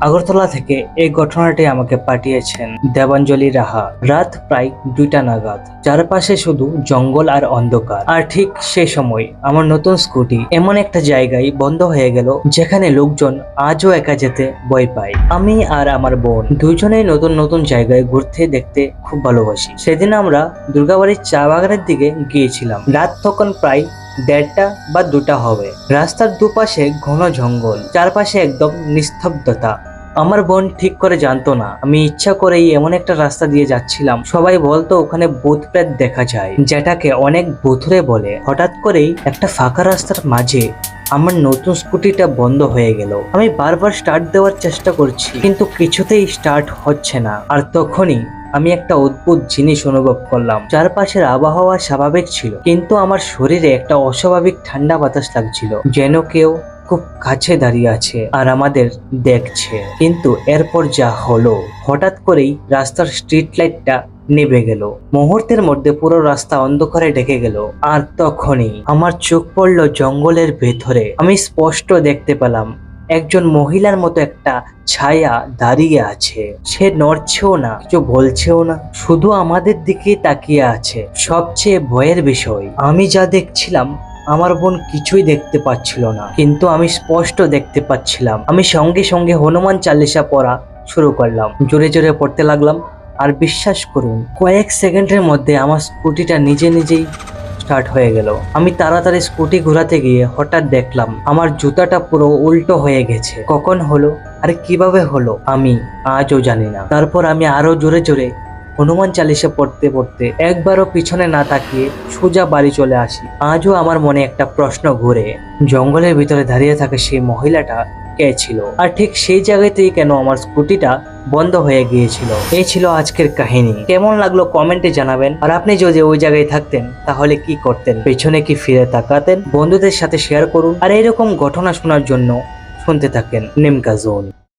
আগরতলা থেকে এই ঘটনাটি আমাকে পাঠিয়েছেন দেবাঞ্জলি রাহা। রাত প্রায় 2টা নাগাদ, চারপাশে শুধু জঙ্গল আর অন্ধকার। আর ঠিক সেই সময় আমার নতুন স্কুটি এমন একটা জায়গায় বন্ধ হয়ে গেল যেখানে লোকজন আজও একা যেতে ভয় পায়। আমি আর আমার বোন দুইজনেই নতুন নতুন জায়গায় ঘুরতে দেখতে খুব ভালোবাসি। সেদিন আমরা দুর্গাবাড়ির চা বাগানের দিকে গিয়েছিলাম। রাত তখন প্রায় 1:30 বা 2টা হবে। রাস্তার দুপাশে ঘন জঙ্গল, চারপাশে একদম নিস্তব্ধতা। আমার বোন ঠিক করে জানতো না আমি ইচ্ছা করেই এমন একটা রাস্তা দিয়ে যাচ্ছিলাম। সবাই বলতো ওখানে ভূত প্রেত দেখা যায়, যেটাকে অনেক ভুতুড়ে বলে। হঠাৎ করেই একটা ফাঁকা রাস্তার মাঝে আমার নতুন স্কুটিটা বন্ধ হয়ে গেল। আমি বারবার স্টার্ট দেওয়ার চেষ্টা করছি, কিন্তু কিছুতেই স্টার্ট হচ্ছে না। আর তখনই আমি একটা অদ্ভুত জিনিস অনুভব করলাম। চারপাশের আবহাওয়া স্বাভাবিক ছিল, কিন্তু আমার শরীরে একটা অস্বাভাবিক ঠান্ডা বাতাস লাগছিল, যেন কেউ খুব কাছে দাঁড়িয়ে আছে আর আমাদের দেখছে। কিন্তু এরপর যা হলো, হঠাৎ করেই রাস্তার স্ট্রিট লাইটটা নিভে গেল। মুহূর্তের মধ্যে পুরো রাস্তা অন্ধকারে ঢেকে গেল। আর তখনই আমার চোখ পড়লো জঙ্গলের ভেতরে। আমি স্পষ্ট দেখতে পেলাম একজন মহিলার মতো একটা ছায়া দাঁড়িয়ে আছে। সে নড়ছেও না, কিছু বলছেও না, শুধু আমাদের দিকে তাকিয়ে আছে। সবচেয়ে ভয়ের বিষয়, আমি যা দেখছিলাম আমার বোন কিছুই দেখতে পাচ্ছিল না, কিন্তু আমি স্পষ্ট দেখতে পাচ্ছিলাম। আমি সঙ্গে সঙ্গে হনুমান চালিসা পড়া শুরু করলাম, জোরে জোরে পড়তে লাগলাম। আর বিশ্বাস করুন, কয়েক সেকেন্ডের মধ্যে আমার স্কুটিটা নিজে নিজেই স্টার্ট হয়ে গেল। আমি তাড়াতাড়ি স্কুটি ঘোরাতে গিয়ে হঠাৎ দেখলাম আমার জুতাটা পুরো উল্টো হয়ে গেছে। কখন হলো আর কিভাবে হলো আমি আজও জানি না। তারপর আমি আরো জোরে জোরে হনুমান চালিসা পড়তে পড়তে একবারও পিছনে না তাকিয়ে সোজা বাড়ি চলে আসি। আজও আমার মনে একটা প্রশ্ন ঘুরে, জঙ্গলের ভিতরে দাঁড়িয়ে থাকা সেই মহিলাটা কে ছিল, আর ঠিক সেই জায়গাতেই কেন আমার স্কুটিটা বন্ধ হয়ে গিয়েছিল। এই ছিল আজকের কাহিনী। কেমন লাগলো কমেন্টে জানাবেন। আর আপনি যদি ওই জায়গায় থাকতেন তাহলে কি করতেন? পেছনে কি ফিরে তাকাতেন? বন্ধুদের সাথে শেয়ার করুন। আর এরকম ঘটনা শোনার জন্য শুনতে থাকেন নিমকা জোন।